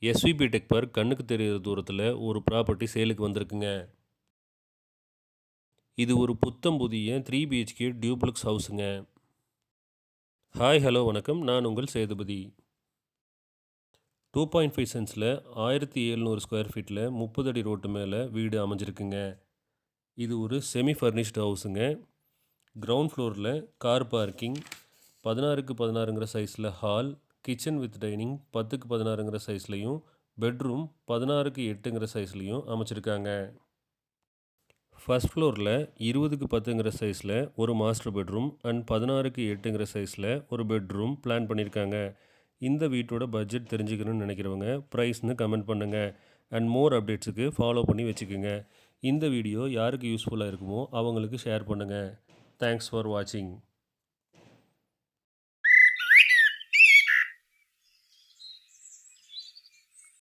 SPB tech park கண்ணுக்கு தெரிகிற தூரத்தில் ஒரு ப்ராப்பர்ட்டி சேலுக்கு வந்திருக்குங்க. இது ஒரு புத்தம் புதிய 3 பிஹெச்கே டியூப்ளக்ஸ் ஹவுஸுங்க. ஹாய் ஹலோ வணக்கம், நான் உங்கள் சேதுபதி. 2.5 சென்ட்ஸில் 1700 ஸ்கொயர் ஃபீட்டில் 30 அடி ரோட்டு மேலே வீடு அமைஞ்சிருக்குங்க. இது ஒரு செமி ஃபர்னிஷ்டு ஹவுஸுங்க. கிரவுண்ட் ஃப்ளோரில் கார் பார்க்கிங், 16க்கு 16ங்கிற சைஸில் ஹால், கிச்சன் வித் டைனிங் 10க்கு 16ங்கிற சைஸ்லையும், பெட்ரூம் 16க்கு 8ங்கிற சைஸ்லையும் அமைச்சிருக்காங்க. ஃபர்ஸ்ட் ஃப்ளோரில் 20க்கு 10ங்கிற சைஸில் ஒரு மாஸ்டர் பெட்ரூம் அண்ட் 16க்கு 8ங்கிற சைஸில் ஒரு பெட்ரூம் பிளான் பண்ணியிருக்காங்க. இந்த வீட்டோட பட்ஜெட் தெரிஞ்சுக்கணும்னு நினைக்கிறவங்க ப்ரைஸ்னு கமெண்ட் பண்ணுங்கள். அண்ட் மோர் அப்டேட்ஸுக்கு ஃபாலோ பண்ணி வச்சுக்கோங்க. இந்த வீடியோ யாருக்கு யூஸ்ஃபுல்லாக இருக்குமோ அவங்களுக்கு ஷேர் பண்ணுங்கள். தேங்க்ஸ் ஃபார் வாட்சிங்.